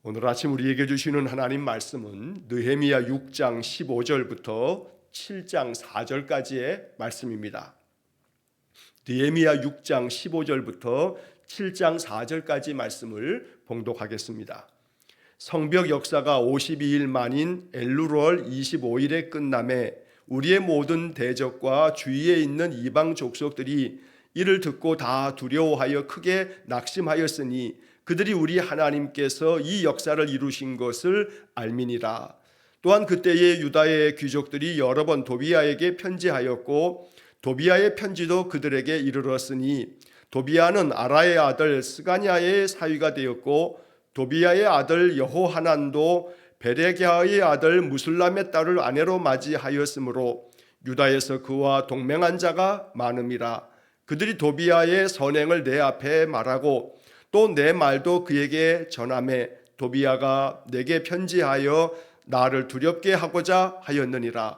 오늘 아침 우리에게 주시는 하나님 말씀은 느헤미야 6장 15절부터 7장 4절까지의 말씀입니다. 느헤미야 6장 15절부터 7장 4절까지 말씀을 봉독하겠습니다. 성벽 역사가 52일 만인 엘루월 25일에 끝남에 우리의 모든 대적과 주위에 있는 이방 족속들이 이를 듣고 다 두려워하여 크게 낙심하였으니 그들이 우리 하나님께서 이 역사를 이루신 것을 알미니라. 또한 그때의 유다의 귀족들이 여러 번 도비아에게 편지하였고 도비아의 편지도 그들에게 이르렀으니 도비아는 아라의 아들 스가냐의 사위가 되었고 도비아의 아들 여호하난도 베레갸의 아들 무술람의 딸을 아내로 맞이하였으므로 유다에서 그와 동맹한 자가 많음이라. 그들이 도비아의 선행을 내 앞에 말하고 또 내 말도 그에게 전하매 도비아가 내게 편지하여 나를 두렵게 하고자 하였느니라.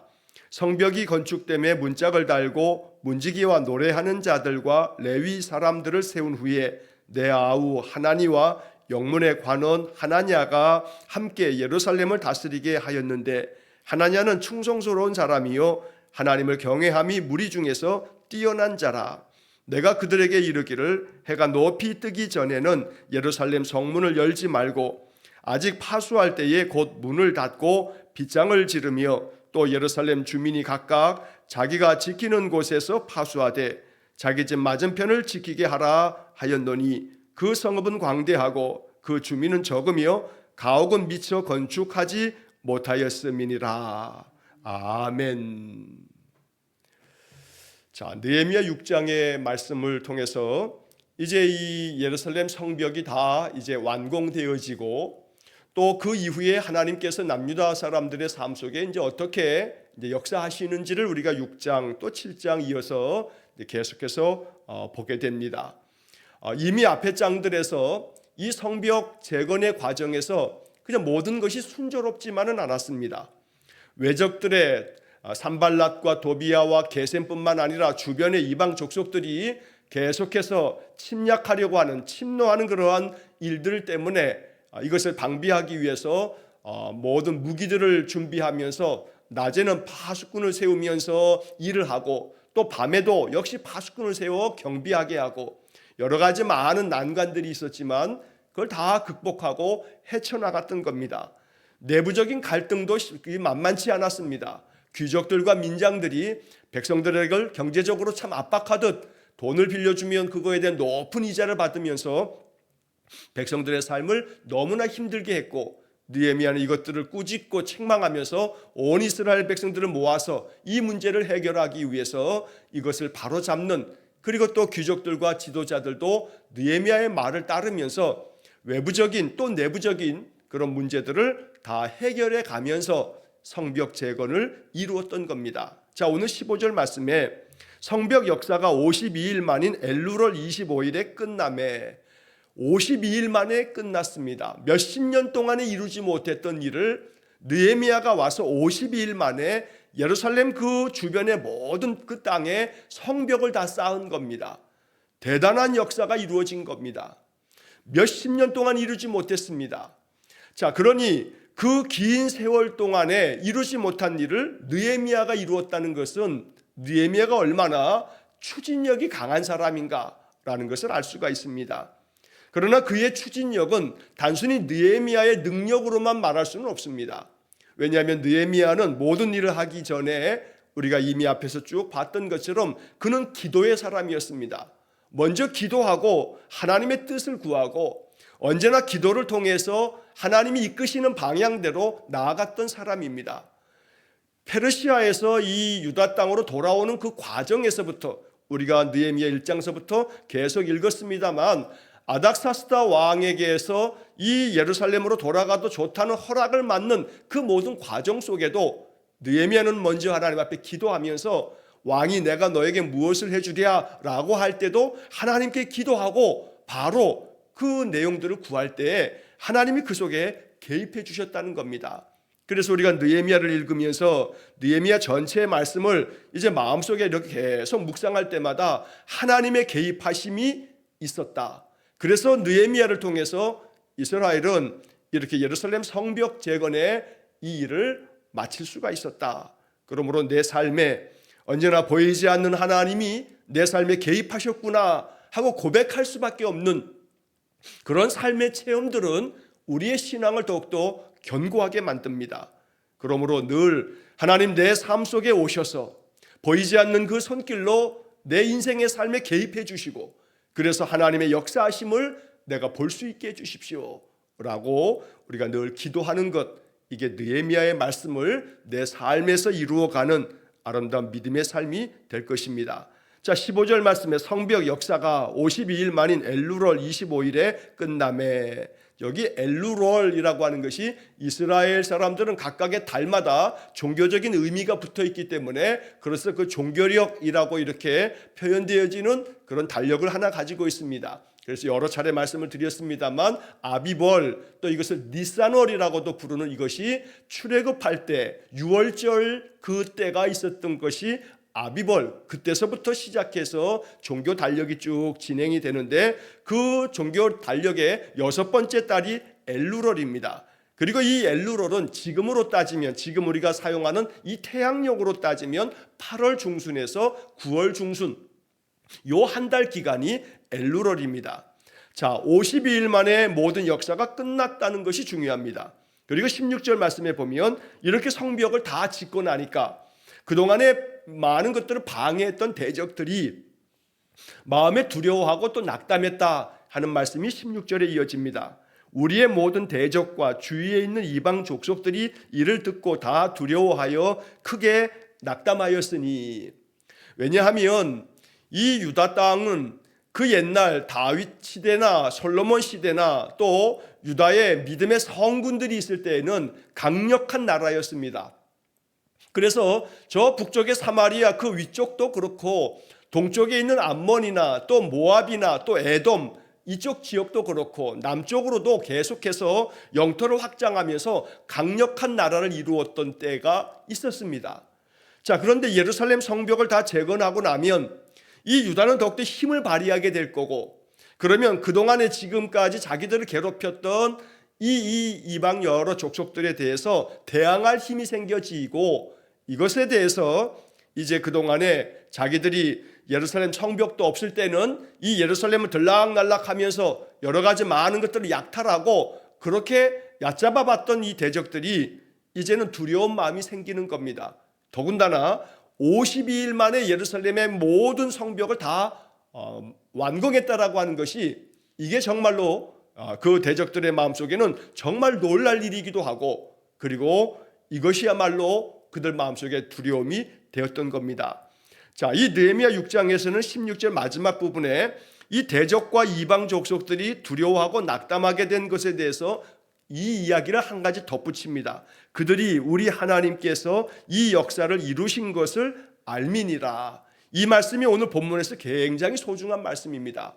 성벽이 건축됨에 문짝을 달고 문지기와 노래하는 자들과 레위 사람들을 세운 후에 내 아우 하나니와 영문의 관원 하나냐가 함께 예루살렘을 다스리게 하였는데 하나냐는 충성스러운 사람이요 하나님을 경외함이 무리 중에서 뛰어난 자라. 내가 그들에게 이르기를 해가 높이 뜨기 전에는 예루살렘 성문을 열지 말고 아직 파수할 때에 곧 문을 닫고 빗장을 지르며 또 예루살렘 주민이 각각 자기가 지키는 곳에서 파수하되 자기 집 맞은편을 지키게 하라 하였노니 그 성읍은 광대하고 그 주민은 적으며 가옥은 미처 건축하지 못하였음이니라. 아멘. 자, 느헤미야 6장의 말씀을 통해서 이제 이 예루살렘 성벽이 다 이제 완공되어지고 또 그 이후에 하나님께서 남유다 사람들의 삶 속에 이제 어떻게 이제 역사하시는지를 우리가 6장 또 7장 이어서 계속해서 보게 됩니다. 이미 앞의 장들에서 이 성벽 재건의 과정에서 그냥 모든 것이 순조롭지만은 않았습니다. 외적들의 산발랏과 도비아와 게셈뿐만 아니라 주변의 이방 족속들이 계속해서 침략하려고 하는 침노하는 그러한 일들 때문에 이것을 방비하기 위해서 모든 무기들을 준비하면서 낮에는 파수꾼을 세우면서 일을 하고 또 밤에도 역시 파수꾼을 세워 경비하게 하고 여러 가지 많은 난관들이 있었지만 그걸 다 극복하고 헤쳐나갔던 겁니다. 내부적인 갈등도 만만치 않았습니다. 귀족들과 민장들이 백성들에게 경제적으로 참 압박하듯 돈을 빌려주면 그거에 대한 높은 이자를 받으면서 백성들의 삶을 너무나 힘들게 했고 느헤미야는 이것들을 꾸짖고 책망하면서 온 이스라엘 백성들을 모아서 이 문제를 해결하기 위해서 이것을 바로잡는 그리고 또 귀족들과 지도자들도 느헤미야의 말을 따르면서 외부적인 또 내부적인 그런 문제들을 다 해결해 가면서 성벽 재건을 이루었던 겁니다. 자, 오늘 15절 말씀에 성벽 역사가 52일 만인 엘루월 25일에 끝남에 52일 만에 끝났습니다. 몇십 년 동안에 이루지 못했던 일을 느헤미야가 와서 52일 만에 예루살렘 그 주변의 모든 그 땅에 성벽을 다 쌓은 겁니다. 대단한 역사가 이루어진 겁니다. 몇십 년 동안 이루지 못했습니다. 자, 그러니 그 긴 세월 동안에 이루지 못한 일을 느헤미야가 이루었다는 것은 느헤미야가 얼마나 추진력이 강한 사람인가라는 것을 알 수가 있습니다. 그러나 그의 추진력은 단순히 느헤미야의 능력으로만 말할 수는 없습니다. 왜냐하면 느헤미야는 모든 일을 하기 전에 우리가 이미 앞에서 쭉 봤던 것처럼 그는 기도의 사람이었습니다. 먼저 기도하고 하나님의 뜻을 구하고 언제나 기도를 통해서 하나님이 이끄시는 방향대로 나아갔던 사람입니다. 페르시아에서 이 유다 땅으로 돌아오는 그 과정에서부터 우리가 느헤미야 1장서부터 계속 읽었습니다만 아닥사스다 왕에게서 이 예루살렘으로 돌아가도 좋다는 허락을 받는 그 모든 과정 속에도 느헤미야는 먼저 하나님 앞에 기도하면서 왕이 내가 너에게 무엇을 해주랴 라고 할 때도 하나님께 기도하고 바로 그 내용들을 구할 때에 하나님이 그 속에 개입해 주셨다는 겁니다. 그래서 우리가 느헤미야를 읽으면서 느헤미야 전체의 말씀을 이제 마음속에 이렇게 계속 묵상할 때마다 하나님의 개입하심이 있었다. 그래서 느헤미야를 통해서 이스라엘은 이렇게 예루살렘 성벽 재건의 이 일을 마칠 수가 있었다. 그러므로 내 삶에 언제나 보이지 않는 하나님이 내 삶에 개입하셨구나 하고 고백할 수밖에 없는 그런 삶의 체험들은 우리의 신앙을 더욱더 견고하게 만듭니다. 그러므로 늘 하나님 내 삶 속에 오셔서 보이지 않는 그 손길로 내 인생의 삶에 개입해 주시고, 그래서 하나님의 역사하심을 내가 볼 수 있게 해주십시오 라고 우리가 늘 기도하는 것, 이게 느헤미야의 말씀을 내 삶에서 이루어가는 아름다운 믿음의 삶이 될 것입니다. 자, 15절 말씀에 성벽 역사가 52일 만인 엘루럴 25일에 끝남에, 여기 엘루럴이라고 하는 것이 이스라엘 사람들은 각각의 달마다 종교적인 의미가 붙어 있기 때문에, 그래서 그 종교력이라고 이렇게 표현되어지는 그런 달력을 하나 가지고 있습니다. 그래서 여러 차례 말씀을 드렸습니다만, 아비벌, 또 이것을 니산월이라고도 부르는 이것이 출애굽할 때 6월절 그 때가 있었던 것이 아비벌, 그때서부터 시작해서 종교 달력이 쭉 진행이 되는데, 그 종교 달력의 6번째 달이 엘루럴입니다. 그리고 이 엘루럴은 지금으로 따지면, 지금 우리가 사용하는 이 태양력으로 따지면 8월 중순에서 9월 중순, 요 한 달 기간이 엘루럴입니다. 자, 52일 만에 모든 역사가 끝났다는 것이 중요합니다. 그리고 16절 말씀에 보면 이렇게 성벽을 다 짓고 나니까 그동안에 많은 것들을 방해했던 대적들이 마음에 두려워하고 또 낙담했다 하는 말씀이 16절에 이어집니다. 우리의 모든 대적과 주위에 있는 이방 족속들이 이를 듣고 다 두려워하여 크게 낙담하였으니, 왜냐하면 이 유다 땅은 그 옛날 다윗 시대나 솔로몬 시대나 또 유다의 믿음의 성군들이 있을 때에는 강력한 나라였습니다. 그래서 저 북쪽의 사마리아 그 위쪽도 그렇고, 동쪽에 있는 암몬이나 또 모압이나 또 에돔 이쪽 지역도 그렇고, 남쪽으로도 계속해서 영토를 확장하면서 강력한 나라를 이루었던 때가 있었습니다. 자, 그런데 예루살렘 성벽을 다 재건하고 나면 이 유다는 더욱더 힘을 발휘하게 될 거고, 그러면 그동안에 지금까지 자기들을 괴롭혔던 이 이방 여러 족속들에 대해서 대항할 힘이 생겨지고, 이것에 대해서 이제 그동안에 자기들이 예루살렘 성벽도 없을 때는 이 예루살렘을 들락날락하면서 여러 가지 많은 것들을 약탈하고 그렇게 얕잡아봤던 이 대적들이 이제는 두려운 마음이 생기는 겁니다. 더군다나 52일 만에 예루살렘의 모든 성벽을 다 완공했다라고 하는 것이, 이게 정말로 그 대적들의 마음속에는 정말 놀랄 일이기도 하고, 그리고 이것이야말로 그들 마음속에 두려움이 되었던 겁니다. 자, 이 느헤미야 6장에서는 16절 마지막 부분에 이 대적과 이방 족속들이 두려워하고 낙담하게 된 것에 대해서 이 이야기를 한 가지 덧붙입니다. 그들이 우리 하나님께서 이 역사를 이루신 것을 알미니라. 이 말씀이 오늘 본문에서 굉장히 소중한 말씀입니다.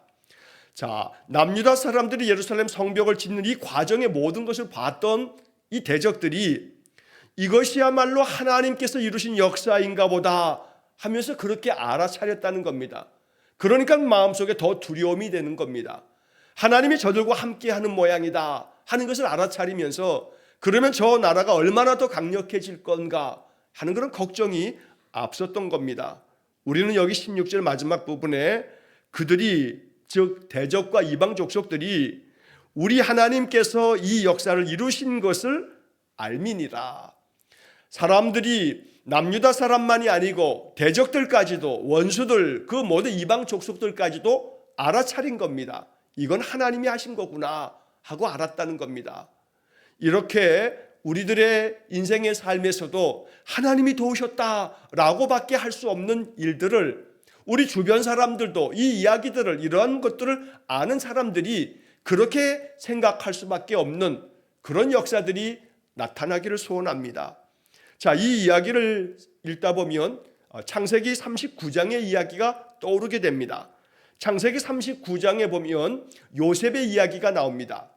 자, 남유다 사람들이 예루살렘 성벽을 짓는 이 과정의 모든 것을 봤던 이 대적들이 이것이야말로 하나님께서 이루신 역사인가 보다 하면서 그렇게 알아차렸다는 겁니다. 그러니까 마음속에 더 두려움이 되는 겁니다. 하나님이 저들과 함께하는 모양이다 하는 것을 알아차리면서, 그러면 저 나라가 얼마나 더 강력해질 건가 하는 그런 걱정이 앞섰던 겁니다. 우리는 여기 16절 마지막 부분에 그들이, 즉 대적과 이방 족속들이 우리 하나님께서 이 역사를 이루신 것을 알미니라. 사람들이 남유다 사람만이 아니고 대적들까지도, 원수들, 그 모든 이방 족속들까지도 알아차린 겁니다. 이건 하나님이 하신 거구나 하고 알았다는 겁니다. 이렇게 우리들의 인생의 삶에서도 하나님이 도우셨다라고 밖에 할 수 없는 일들을, 우리 주변 사람들도 이 이야기들을, 이러한 것들을 아는 사람들이 그렇게 생각할 수밖에 없는 그런 역사들이 나타나기를 소원합니다. 자, 이 이야기를 읽다 보면 창세기 39장의 이야기가 떠오르게 됩니다. 창세기 39장에 보면 요셉의 이야기가 나옵니다.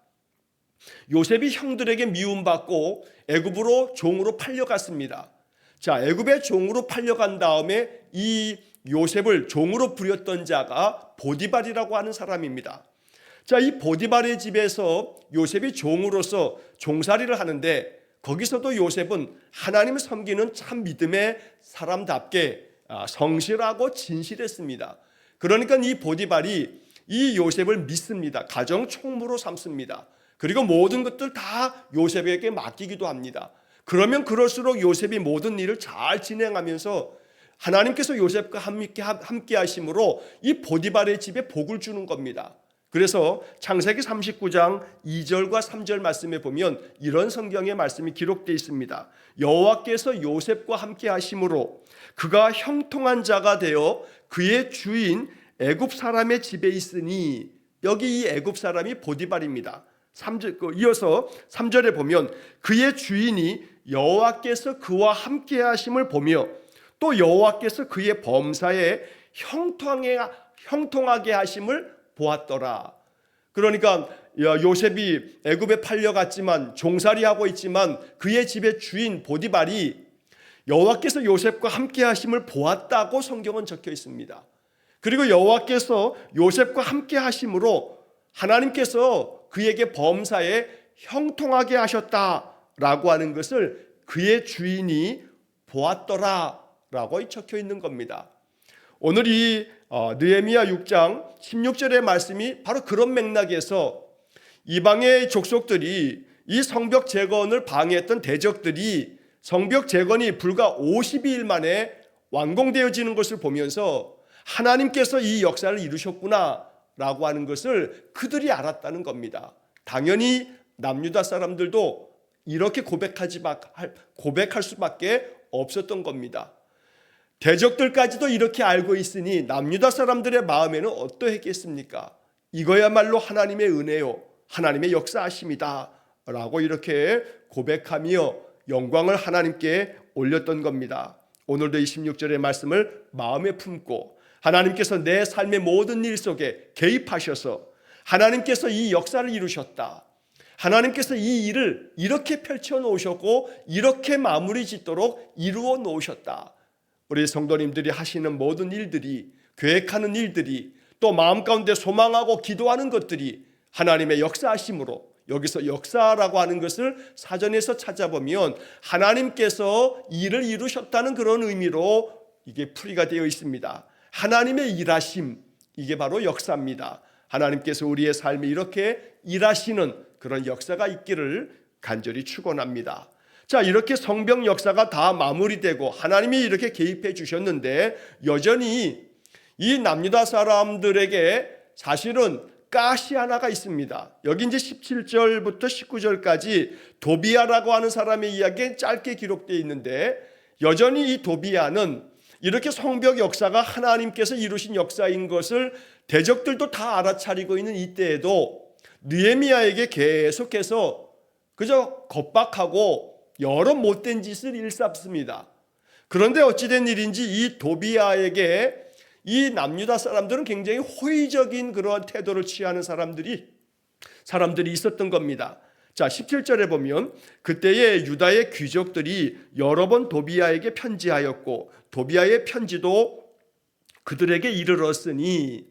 요셉이 형들에게 미움받고 애굽으로 종으로 팔려갔습니다. 자, 애굽에 종으로 팔려간 다음에 이 요셉을 종으로 부렸던 자가 보디발이라고 하는 사람입니다. 자, 이 보디발의 집에서 요셉이 종으로서 종살이를 하는데 거기서도 요셉은 하나님을 섬기는 참 믿음의 사람답게 성실하고 진실했습니다. 그러니까 이 보디발이 이 요셉을 믿습니다. 가정 총무로 삼습니다. 그리고 모든 것들 다 요셉에게 맡기기도 합니다. 그러면 그럴수록 요셉이 모든 일을 잘 진행하면서 하나님께서 요셉과 함께 하심으로 이 보디발의 집에 복을 주는 겁니다. 그래서 창세기 39장 2절과 3절 말씀에 보면 이런 성경의 말씀이 기록되어 있습니다. 여호와께서 요셉과 함께 하심으로 그가 형통한 자가 되어 그의 주인 애굽 사람의 집에 있으니, 여기 이 애굽 사람이 보디발입니다. 이어서 3절에 보면 그의 주인이 여호와께서 그와 함께 하심을 보며 또 여호와께서 그의 범사에 형통하게 하심을 보았더라. 그러니까 요셉이 애굽에 팔려갔지만 종살이하고 있지만 그의 집의 주인 보디발이 여호와께서 요셉과 함께 하심을 보았다고 성경은 적혀 있습니다. 그리고 여호와께서 요셉과 함께 하심으로 하나님께서 그에게 범사에 형통하게 하셨다라고 하는 것을 그의 주인이 보았더라라고 적혀 있는 겁니다. 오늘 이 느헤미야 6장 16절의 말씀이 바로 그런 맥락에서 이방의 족속들이 이 성벽 재건을 방해했던 대적들이 성벽 재건이 불과 52일 만에 완공되어지는 것을 보면서 하나님께서 이 역사를 이루셨구나 라고 하는 것을 그들이 알았다는 겁니다. 당연히 남유다 사람들도 이렇게 고백할 수밖에 없었던 겁니다. 대적들까지도 이렇게 알고 있으니 남유다 사람들의 마음에는 어떠했겠습니까? 이거야말로 하나님의 은혜요, 하나님의 역사하심이다 라고 이렇게 고백하며 영광을 하나님께 올렸던 겁니다. 오늘도 26절의 말씀을 마음에 품고 하나님께서 내 삶의 모든 일 속에 개입하셔서 하나님께서 이 역사를 이루셨다, 하나님께서 이 일을 이렇게 펼쳐 놓으셨고 이렇게 마무리 짓도록 이루어 놓으셨다, 우리 성도님들이 하시는 모든 일들이, 계획하는 일들이, 또 마음 가운데 소망하고 기도하는 것들이 하나님의 역사하심으로, 여기서 역사라고 하는 것을 사전에서 찾아보면 하나님께서 일을 이루셨다는 그런 의미로 이게 풀이가 되어 있습니다. 하나님의 일하심, 이게 바로 역사입니다. 하나님께서 우리의 삶에 이렇게 일하시는 그런 역사가 있기를 간절히 축원합니다. 자, 이렇게 성벽 역사가 다 마무리되고 하나님이 이렇게 개입해 주셨는데 여전히 이 남유다 사람들에게 사실은 가시 하나가 있습니다. 여기 이제 17절부터 19절까지 도비아라고 하는 사람의 이야기가 짧게 기록되어 있는데 여전히 이 도비아는 이렇게 성벽 역사가 하나님께서 이루신 역사인 것을 대적들도 다 알아차리고 있는 이때에도 느헤미야에게 계속해서 그저 겁박하고 여러 못된 짓을 일삼습니다. 그런데 어찌된 일인지 이 도비아에게 이 남유다 사람들은 굉장히 호의적인 그러한 태도를 취하는 사람들이 있었던 겁니다. 자, 17절에 보면 그때의 유다의 귀족들이 여러 번 도비아에게 편지하였고 도비아의 편지도 그들에게 이르렀으니,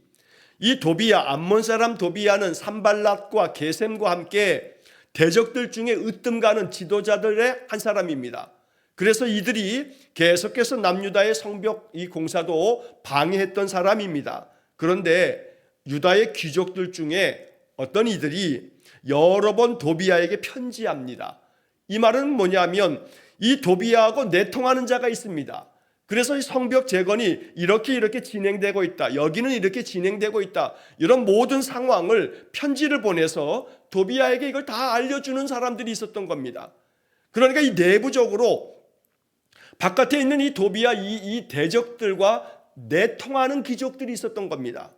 이 도비아, 암몬 사람 도비아는 산발랏과 게셈과 함께 대적들 중에 으뜸가는 지도자들의 한 사람입니다. 그래서 이들이 계속해서 남유다의 성벽 이 공사도 방해했던 사람입니다. 그런데 유다의 귀족들 중에 어떤 이들이 여러 번 도비아에게 편지합니다. 이 말은 뭐냐면 이 도비아하고 내통하는 자가 있습니다. 그래서 이 성벽 재건이 이렇게 진행되고 있다, 여기는 이렇게 진행되고 있다, 이런 모든 상황을 편지를 보내서 도비아에게 이걸 다 알려주는 사람들이 있었던 겁니다. 그러니까 이 내부적으로 바깥에 있는 이 도비아 이 대적들과 내통하는 귀족들이 있었던 겁니다.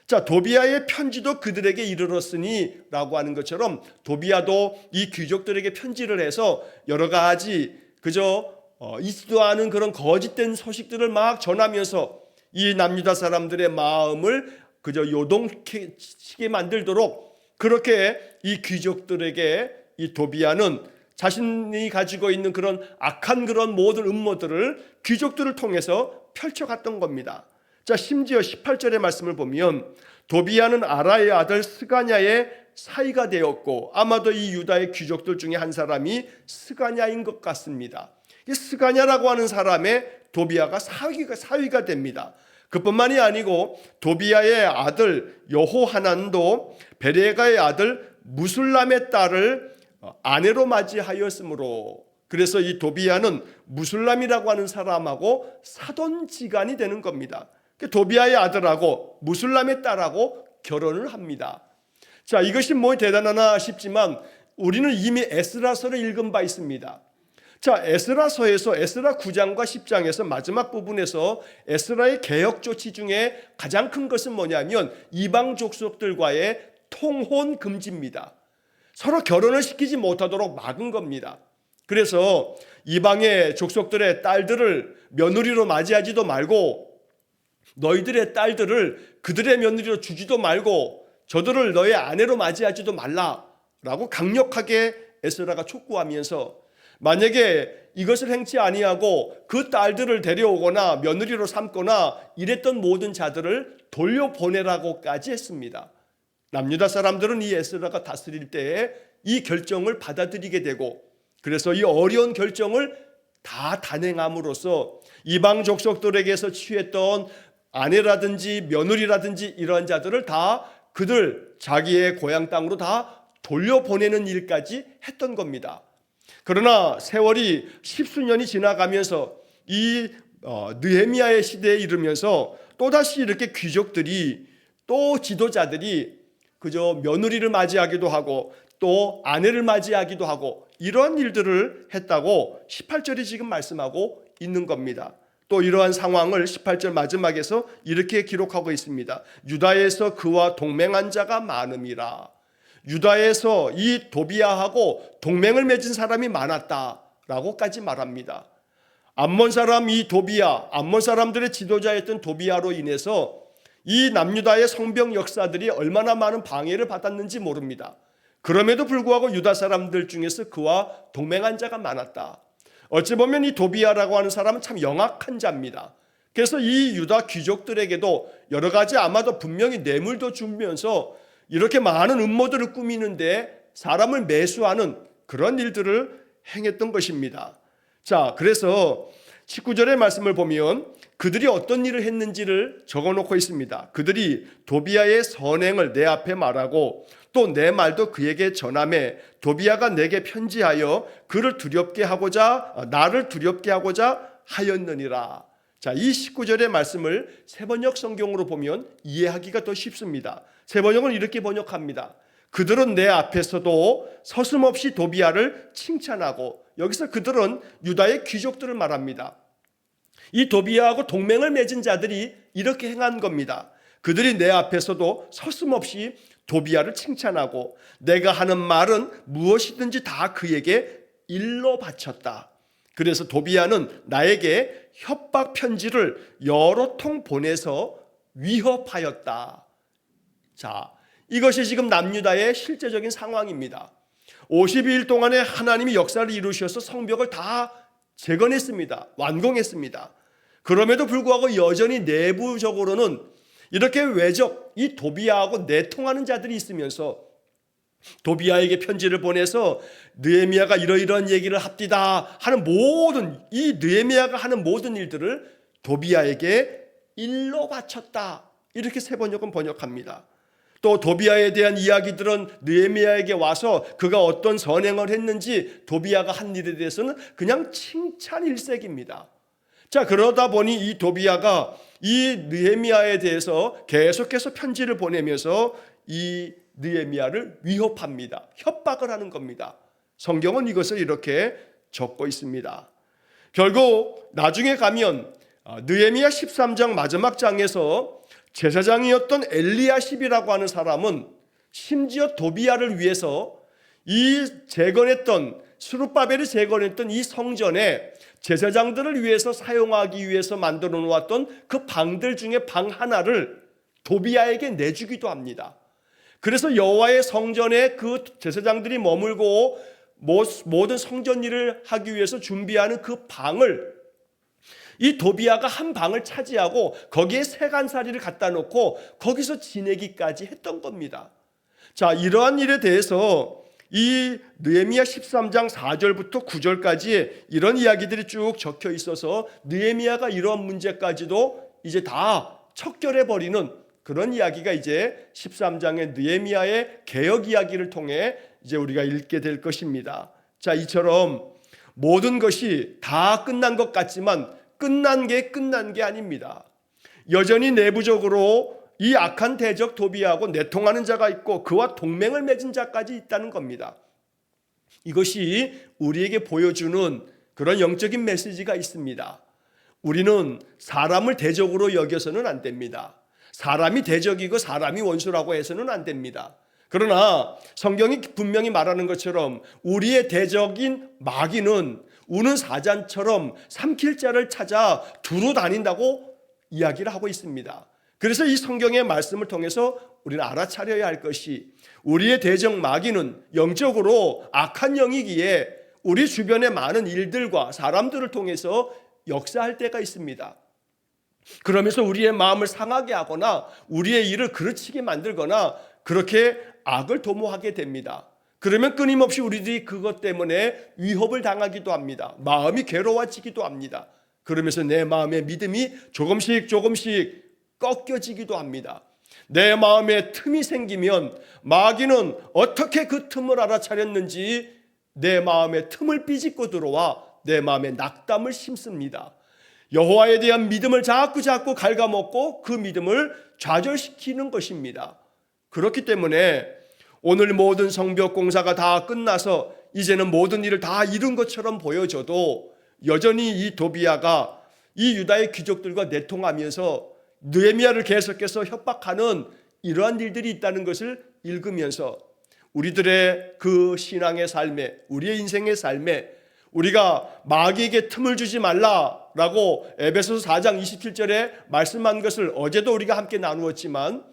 자, 도비아의 편지도 그들에게 이르렀으니 라고 하는 것처럼 도비아도 이 귀족들에게 편지를 해서 여러 가지 그저 있지도 않은 그런 거짓된 소식들을 막 전하면서 이 남유다 사람들의 마음을 그저 요동치게 만들도록 그렇게 이 귀족들에게 이 도비아는 자신이 가지고 있는 그런 악한 그런 모든 음모들을 귀족들을 통해서 펼쳐갔던 겁니다. 자, 심지어 18절의 말씀을 보면 도비야는 아라의 아들 스가냐의 사이가 되었고 아마도 이 유다의 귀족들 중에 한 사람이 스가냐인 것 같습니다. 이 스가냐라고 하는 사람의 도비야가 사위가 됩니다. 그뿐만이 아니고 도비야의 아들 여호하난도 베레가의 아들 무술람의 딸을 아내로 맞이하였으므로, 그래서 이 도비야는 무술람이라고 하는 사람하고 사돈지간이 되는 겁니다. 도비야의 아들하고 무술람의 딸하고 결혼을 합니다. 자, 이것이 뭐 대단하나 싶지만 우리는 이미 에스라서를 읽은 바 있습니다. 자, 에스라서에서 에스라 9장과 10장에서 마지막 부분에서 에스라의 개혁 조치 중에 가장 큰 것은 뭐냐면 이방 족속들과의 통혼 금지입니다. 서로 결혼을 시키지 못하도록 막은 겁니다. 그래서 이방의 족속들의 딸들을 며느리로 맞이하지도 말고 너희들의 딸들을 그들의 며느리로 주지도 말고 저들을 너의 아내로 맞이하지도 말라라고 강력하게 에스라가 촉구하면서 만약에 이것을 행치 아니하고 그 딸들을 데려오거나 며느리로 삼거나 이랬던 모든 자들을 돌려보내라고까지 했습니다. 남유다 사람들은 이 에스라가 다스릴 때에 이 결정을 받아들이게 되고, 그래서 이 어려운 결정을 다 단행함으로써 이방 족속들에게서 취했던 아내라든지 며느리라든지 이러한 자들을 다 그들 자기의 고향 땅으로 다 돌려보내는 일까지 했던 겁니다. 그러나 세월이 십수년이 지나가면서 이 느헤미야의 시대에 이르면서 또다시 이렇게 귀족들이 또 지도자들이 그저 며느리를 맞이하기도 하고 또 아내를 맞이하기도 하고 이러한 일들을 했다고 18절이 지금 말씀하고 있는 겁니다. 또 이러한 상황을 18절 마지막에서 이렇게 기록하고 있습니다. 유다에서 그와 동맹한 자가 많음이라. 유다에서 이 도비야하고 동맹을 맺은 사람이 많았다라고까지 말합니다. 암몬 사람 이 도비야, 암몬 사람들의 지도자였던 도비야로 인해서 이 남유다의 성병 역사들이 얼마나 많은 방해를 받았는지 모릅니다. 그럼에도 불구하고 유다 사람들 중에서 그와 동맹한 자가 많았다. 어찌 보면 이 도비야라고 하는 사람은 참 영악한 자입니다. 그래서 이 유다 귀족들에게도 여러 가지 아마도 분명히 뇌물도 주면서 이렇게 많은 음모들을 꾸미는데 사람을 매수하는 그런 일들을 행했던 것입니다. 자, 그래서 19절의 말씀을 보면 그들이 어떤 일을 했는지를 적어놓고 있습니다. 그들이 도비야의 선행을 내 앞에 말하고 또 내 말도 그에게 전하매 도비야가 내게 편지하여 그를 두렵게 하고자 나를 두렵게 하고자 하였느니라. 자, 이 19절의 말씀을 세번역 성경으로 보면 이해하기가 더 쉽습니다. 세번역은 이렇게 번역합니다. 그들은 내 앞에서도 서슴없이 도비야를 칭찬하고, 여기서 그들은 유다의 귀족들을 말합니다. 이 도비야하고 동맹을 맺은 자들이 이렇게 행한 겁니다. 그들이 내 앞에서도 서슴없이 도비야를 칭찬하고 내가 하는 말은 무엇이든지 다 그에게 일로 바쳤다. 그래서 도비야는 나에게 협박 편지를 여러 통 보내서 위협하였다. 자, 이것이 지금 남유다의 실제적인 상황입니다. 52일 동안에 하나님이 역사를 이루셔서 성벽을 다 재건했습니다. 완공했습니다. 그럼에도 불구하고 여전히 내부적으로는 이렇게 외적 이 도비야하고 내통하는 자들이 있으면서 도비야에게 편지를 보내서 느헤미야가 이러이러한 얘기를 합디다 하는 모든 이 느헤미야가 하는 모든 일들을 도비야에게 일로 바쳤다. 이렇게 세번역은 번역합니다. 또 도비야에 대한 이야기들은 느헤미야에게 와서 그가 어떤 선행을 했는지 도비야가 한 일에 대해서는 그냥 칭찬 일색입니다. 자, 그러다 보니 이 도비야가 이 느헤미야에 대해서 계속해서 편지를 보내면서 이 느헤미야를 위협합니다. 협박을 하는 겁니다. 성경은 이것을 이렇게 적고 있습니다. 결국 나중에 가면 느헤미야 13장 마지막 장에서 제사장이었던 엘리야십이라고 하는 사람은 심지어 도비야를 위해서 이 재건했던 스룹바벨이 재건했던 이 성전에 제사장들을 위해서 사용하기 위해서 만들어 놓았던 그 방들 중에 방 하나를 도비야에게 내주기도 합니다. 그래서 여호와의 성전에 그 제사장들이 머물고 모든 성전 일을 하기 위해서 준비하는 그 방을 이 도비아가 한 방을 차지하고 거기에 세간살이를 갖다 놓고 거기서 지내기까지 했던 겁니다. 자, 이러한 일에 대해서 이 느헤미야 13장 4절부터 9절까지 이런 이야기들이 쭉 적혀 있어서 느헤미야가 이러한 문제까지도 이제 다 척결해 버리는 그런 이야기가 이제 13장의 느헤미야의 개혁 이야기를 통해 이제 우리가 읽게 될 것입니다. 자, 이처럼 모든 것이 다 끝난 것 같지만 끝난 게 아닙니다. 여전히 내부적으로 이 악한 대적 도비아하고 내통하는 자가 있고 그와 동맹을 맺은 자까지 있다는 겁니다. 이것이 우리에게 보여주는 그런 영적인 메시지가 있습니다. 우리는 사람을 대적으로 여겨서는 안 됩니다. 사람이 대적이고 사람이 원수라고 해서는 안 됩니다. 그러나 성경이 분명히 말하는 것처럼 우리의 대적인 마귀는 우는 사자처럼 삼킬 자를 찾아 두루 다닌다고 이야기를 하고 있습니다. 그래서 이 성경의 말씀을 통해서 우리는 알아차려야 할 것이 우리의 대적 마귀는 영적으로 악한 영이기에 우리 주변의 많은 일들과 사람들을 통해서 역사할 때가 있습니다. 그러면서 우리의 마음을 상하게 하거나 우리의 일을 그르치게 만들거나 그렇게 악을 도모하게 됩니다. 그러면 끊임없이 우리들이 그것 때문에 위협을 당하기도 합니다. 마음이 괴로워지기도 합니다. 그러면서 내 마음의 믿음이 조금씩 꺾여지기도 합니다. 내 마음에 틈이 생기면 마귀는 어떻게 그 틈을 알아차렸는지 내 마음에 틈을 삐집고 들어와 내 마음에 낙담을 심습니다. 여호와에 대한 믿음을 자꾸 갉아먹고 그 믿음을 좌절시키는 것입니다. 그렇기 때문에 오늘 모든 성벽 공사가 다 끝나서 이제는 모든 일을 다 이룬 것처럼 보여져도 여전히 이 도비아가 이 유다의 귀족들과 내통하면서 느헤미야를 계속해서 협박하는 이러한 일들이 있다는 것을 읽으면서 우리들의 그 신앙의 삶에, 우리의 인생의 삶에 우리가 마귀에게 틈을 주지 말라라고 에베소서 4장 27절에 말씀한 것을 어제도 우리가 함께 나누었지만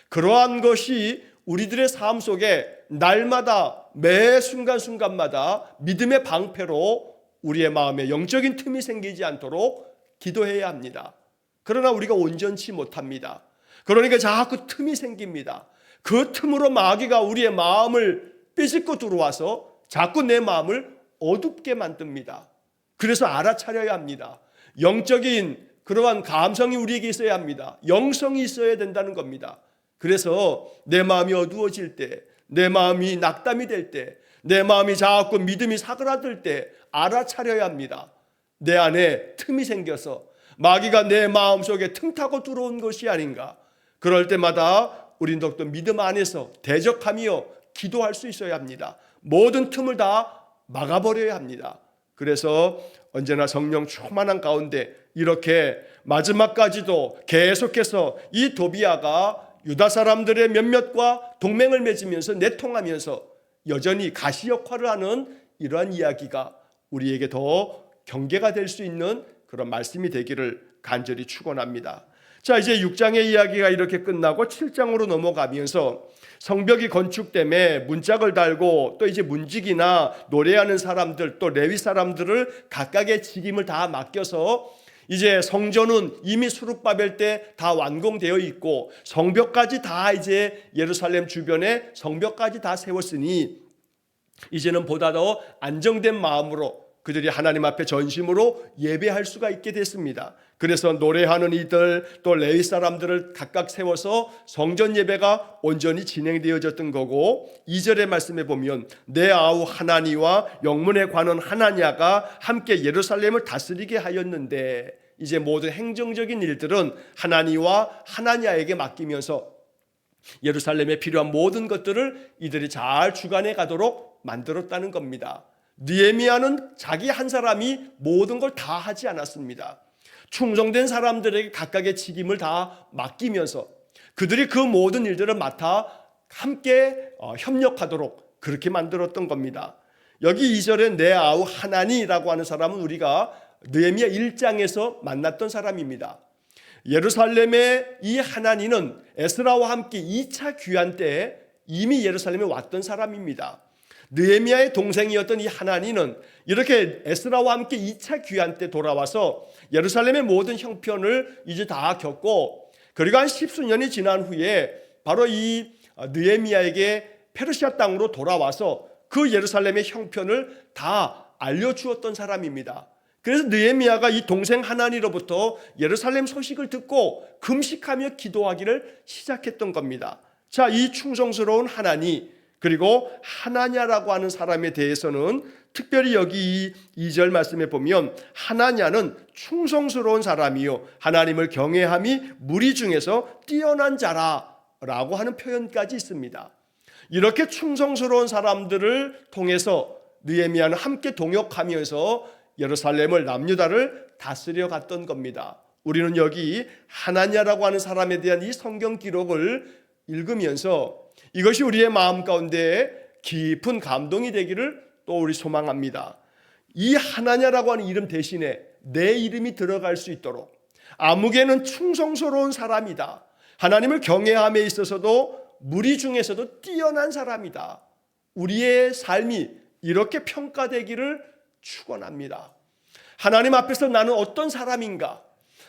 그러한 것이 우리들의 삶 속에 날마다 매 순간순간마다 믿음의 방패로 우리의 마음에 영적인 틈이 생기지 않도록 기도해야 합니다. 그러나 우리가 온전치 못합니다. 그러니까 자꾸 틈이 생깁니다. 그 틈으로 마귀가 우리의 마음을 삐집고 들어와서 자꾸 내 마음을 어둡게 만듭니다. 그래서 알아차려야 합니다. 영적인 그러한 감성이 우리에게 있어야 합니다. 영성이 있어야 된다는 겁니다. 그래서 내 마음이 어두워질 때, 내 마음이 낙담이 될 때, 내 마음이 자꾸 믿음이 사그라들 때 알아차려야 합니다. 내 안에 틈이 생겨서 마귀가 내 마음속에 틈 타고 들어온 것이 아닌가. 그럴 때마다 우린 더욱더 믿음 안에서 대적하며 기도할 수 있어야 합니다. 모든 틈을 다 막아버려야 합니다. 그래서 언제나 성령 충만한 가운데 이렇게 마지막까지도 계속해서 이 도비아가 유다 사람들의 몇몇과 동맹을 맺으면서 내통하면서 여전히 가시 역할을 하는 이러한 이야기가 우리에게 더 경계가 될 수 있는 그런 말씀이 되기를 간절히 축원합니다. 자, 이제 6장의 이야기가 이렇게 끝나고 7장으로 넘어가면서 성벽이 건축됨에 문짝을 달고 또 이제 문지기나 노래하는 사람들 또 레위 사람들을 각각의 직임을 다 맡겨서 이제 성전은 이미 수룹바벨 때 다 완공되어 있고 성벽까지 다 이제 예루살렘 주변에 성벽까지 다 세웠으니 이제는 보다 더 안정된 마음으로 그들이 하나님 앞에 전심으로 예배할 수가 있게 됐습니다. 그래서 노래하는 이들 또 레위 사람들을 각각 세워서 성전 예배가 온전히 진행되어졌던 거고 2절의 말씀에 보면 내 아우 하나니와 영문에 관한 하나냐가 함께 예루살렘을 다스리게 하였는데 이제 모든 행정적인 일들은 하나니와 하나냐에게 맡기면서 예루살렘에 필요한 모든 것들을 이들이 잘 주관해 가도록 만들었다는 겁니다. 느헤미야는 자기 한 사람이 모든 걸 다 하지 않았습니다. 충성된 사람들에게 각각의 직임을 다 맡기면서 그들이 그 모든 일들을 맡아 함께 협력하도록 그렇게 만들었던 겁니다. 여기 2절에 내 아우 하나니라고 하는 사람은 우리가 느헤미야 1장에서 만났던 사람입니다. 예루살렘의 이 하나니는 에스라와 함께 2차 귀환 때 이미 예루살렘에 왔던 사람입니다. 느헤미야의 동생이었던 이 하나니는 이렇게 에스라와 함께 2차 귀환 때 돌아와서 예루살렘의 모든 형편을 이제 다 겪고, 그리고 한 10수년이 지난 후에 바로 이 느헤미야에게 페르시아 땅으로 돌아와서 그 예루살렘의 형편을 다 알려주었던 사람입니다. 그래서 느헤미야가 이 동생 하나니로부터 예루살렘 소식을 듣고 금식하며 기도하기를 시작했던 겁니다. 자, 이 충성스러운 하나니, 그리고 하나냐라고 하는 사람에 대해서는 특별히 여기 이 2절 말씀에 보면 하나냐는 충성스러운 사람이요 하나님을 경외함이 무리 중에서 뛰어난 자라라고 하는 표현까지 있습니다. 이렇게 충성스러운 사람들을 통해서 느헤미야는 함께 동역하면서 예루살렘을 남유다를 다스려 갔던 겁니다. 우리는 여기 하나냐라고 하는 사람에 대한 이 성경 기록을 읽으면서 이것이 우리의 마음 가운데 깊은 감동이 되기를 또 우리 소망합니다. 이 하나냐라고 하는 이름 대신에 내 이름이 들어갈 수 있도록, 아무개는 충성스러운 사람이다, 하나님을 경외함에 있어서도 무리 중에서도 뛰어난 사람이다, 우리의 삶이 이렇게 평가되기를 축원합니다. 하나님 앞에서 나는 어떤 사람인가?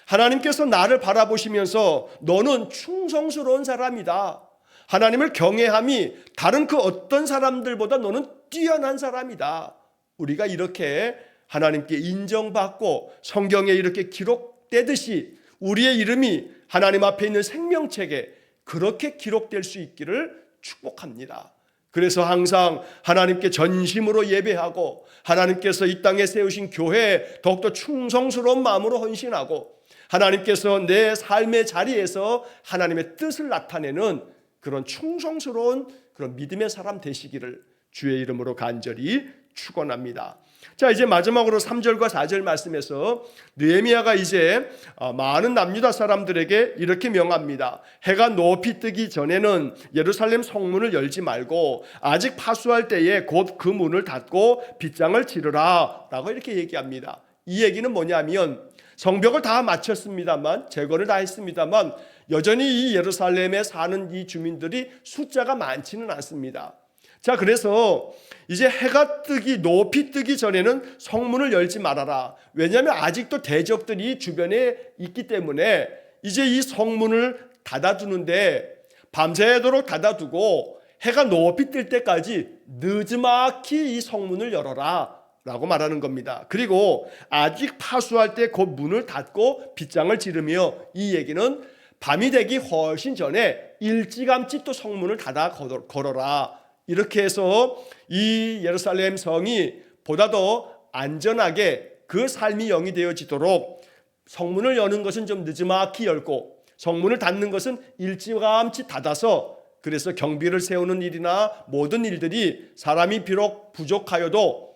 하나님께서 나를 바라보시면서 너는 충성스러운 사람이다, 하나님을 경외함이 다른 그 어떤 사람들보다 너는 뛰어난 사람이다, 우리가 이렇게 하나님께 인정받고 성경에 이렇게 기록되듯이 우리의 이름이 하나님 앞에 있는 생명책에 그렇게 기록될 수 있기를 축복합니다. 그래서 항상 하나님께 전심으로 예배하고 하나님께서 이 땅에 세우신 교회에 더욱더 충성스러운 마음으로 헌신하고 하나님께서 내 삶의 자리에서 하나님의 뜻을 나타내는 그런 충성스러운 그런 믿음의 사람 되시기를 주의 이름으로 간절히 축원합니다. 자, 이제 마지막으로 3절과 4절 말씀에서 느헤미야가 이제 많은 남유다 사람들에게 이렇게 명합니다. 해가 높이 뜨기 전에는 예루살렘 성문을 열지 말고 아직 파수할 때에 곧 그 문을 닫고 빗장을 치르라 라고 이렇게 얘기합니다. 이 얘기는 뭐냐면 성벽을 다 마쳤습니다만, 제거를 다 했습니다만 여전히 이 예루살렘에 사는 이 주민들이 숫자가 많지는 않습니다. 자, 그래서 이제 해가 높이 뜨기 전에는 성문을 열지 말아라. 왜냐하면 아직도 대적들이 주변에 있기 때문에 이제 이 성문을 닫아두는데 밤새도록 닫아두고 해가 높이 뜰 때까지 느지막이 이 성문을 열어라 라고 말하는 겁니다. 그리고 아직 파수할 때 곧 문을 닫고 빗장을 지르며, 이 얘기는 밤이 되기 훨씬 전에 일찌감치 또 성문을 닫아 걸어라, 이렇게 해서 이 예루살렘 성이 보다 더 안전하게 그 삶이 영위되어지도록 성문을 여는 것은 좀 느지막이 열고 성문을 닫는 것은 일찌감치 닫아서, 그래서 경비를 세우는 일이나 모든 일들이 사람이 비록 부족하여도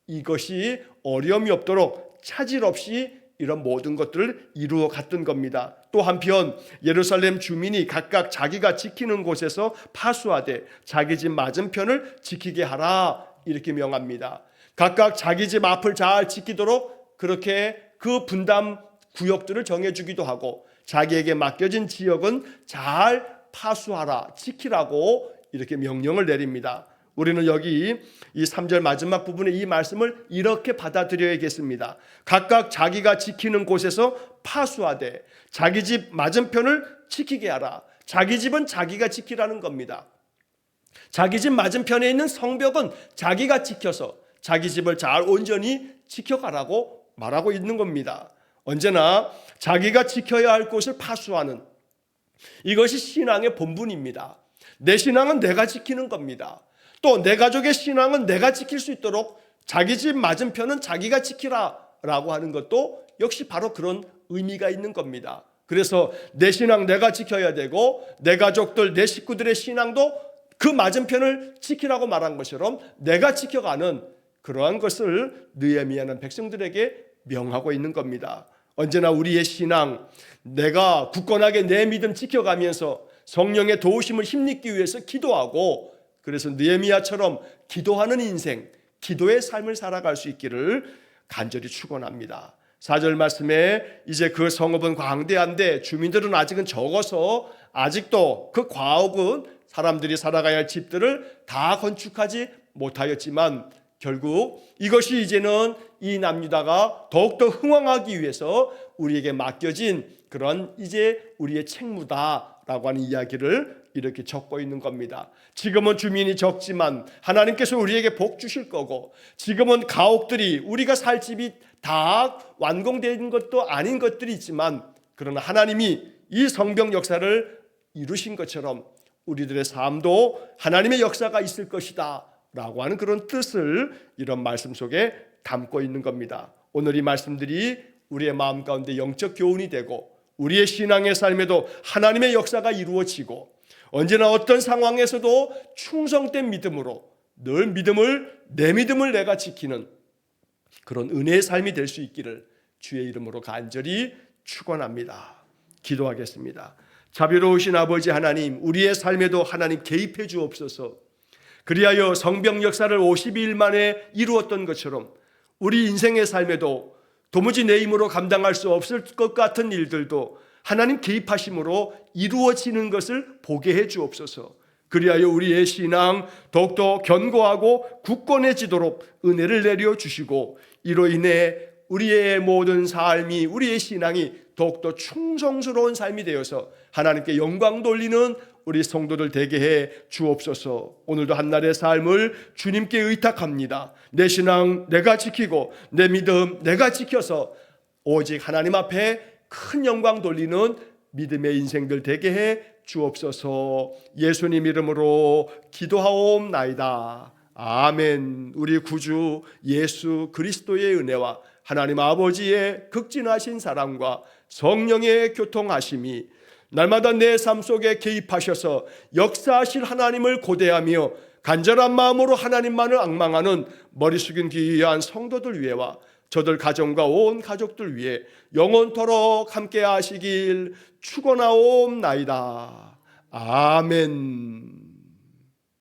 이것이 어려움이 없도록 차질 없이 이런 모든 것들을 이루어 갔던 겁니다. 또 한편 예루살렘 주민이 각각 자기가 지키는 곳에서 파수하되 자기 집 맞은편을 지키게 하라, 이렇게 명합니다. 각각 자기 집 앞을 잘 지키도록 그렇게 그 분담 구역들을 정해주기도 하고 자기에게 맡겨진 지역은 잘 파수하라, 지키라고 이렇게 명령을 내립니다. 우리는 여기 이 3절 마지막 부분에 이 말씀을 이렇게 받아들여야겠습니다. 각각 자기가 지키는 곳에서 파수하되 자기 집 맞은편을 지키게 하라. 자기 집은 자기가 지키라는 겁니다. 자기 집 맞은편에 있는 성벽은 자기가 지켜서 자기 집을 잘 온전히 지켜가라고 말하고 있는 겁니다. 언제나 자기가 지켜야 할 곳을 파수하는, 이것이 신앙의 본분입니다. 내 신앙은 내가 지키는 겁니다. 또 내 가족의 신앙은 내가 지킬 수 있도록 자기 집 맞은편은 자기가 지키라 라고 하는 것도 역시 바로 그런 의미가 있는 겁니다. 그래서 내 신앙 내가 지켜야 되고 내 가족들, 내 식구들의 신앙도 그 맞은편을 지키라고 말한 것처럼 내가 지켜가는 그러한 것을 느헤미야는 백성들에게 명하고 있는 겁니다. 언제나 우리의 신앙, 내가 굳건하게 내 믿음 지켜가면서 성령의 도우심을 힘입기 위해서 기도하고, 그래서 느헤미야처럼 기도하는 인생, 기도의 삶을 살아갈 수 있기를 간절히 축원합니다. 4절 말씀에 이제 그 성읍은 광대한데 주민들은 아직은 적어서 아직도 그 과옥은 사람들이 살아가야 할 집들을 다 건축하지 못하였지만 결국 이것이 이제는 이 남유다가 더욱더 흥왕하기 위해서 우리에게 맡겨진 그런 이제 우리의 책무다라고 하는 이야기를 이렇게 적고 있는 겁니다. 지금은 주민이 적지만 하나님께서 우리에게 복 주실 거고, 지금은 가옥들이 우리가 살 집이 다 완공된 것도 아닌 것들이 있지만, 그러나 하나님이 이 성경 역사를 이루신 것처럼 우리들의 삶도 하나님의 역사가 있을 것이다 라고 하는 그런 뜻을 이런 말씀 속에 담고 있는 겁니다. 오늘 이 말씀들이 우리의 마음 가운데 영적 교훈이 되고 우리의 신앙의 삶에도 하나님의 역사가 이루어지고 언제나 어떤 상황에서도 충성된 믿음으로 늘 내 믿음을 내가 지키는 그런 은혜의 삶이 될 수 있기를 주의 이름으로 간절히 축원합니다. 기도하겠습니다. 자비로우신 아버지 하나님, 우리의 삶에도 하나님 개입해 주옵소서. 그리하여 성경 역사를 52일 만에 이루었던 것처럼 우리 인생의 삶에도 도무지 내 힘으로 감당할 수 없을 것 같은 일들도 하나님 개입하심으로 이루어지는 것을 보게 해 주옵소서. 그리하여 우리의 신앙 더욱더 견고하고 굳건해지도록 은혜를 내려 주시고, 이로 인해 우리의 모든 삶이, 우리의 신앙이 더욱더 충성스러운 삶이 되어서 하나님께 영광 돌리는 우리 성도들 되게 해 주옵소서. 오늘도 한날의 삶을 주님께 의탁합니다. 내 신앙 내가 지키고 내 믿음 내가 지켜서 오직 하나님 앞에 큰 영광 돌리는 믿음의 인생들 되게 해 주옵소서. 예수님 이름으로 기도하옵나이다. 아멘. 우리 구주 예수 그리스도의 은혜와 하나님 아버지의 극진하신 사랑과 성령의 교통하심이 날마다 내 삶 속에 개입하셔서 역사하실 하나님을 고대하며 간절한 마음으로 하나님만을 앙망하는 머리 숙인 귀한 성도들 위해와 저들 가정과 온 가족들 위해 영원토록 함께 하시길 축원하옵나이다. 아멘.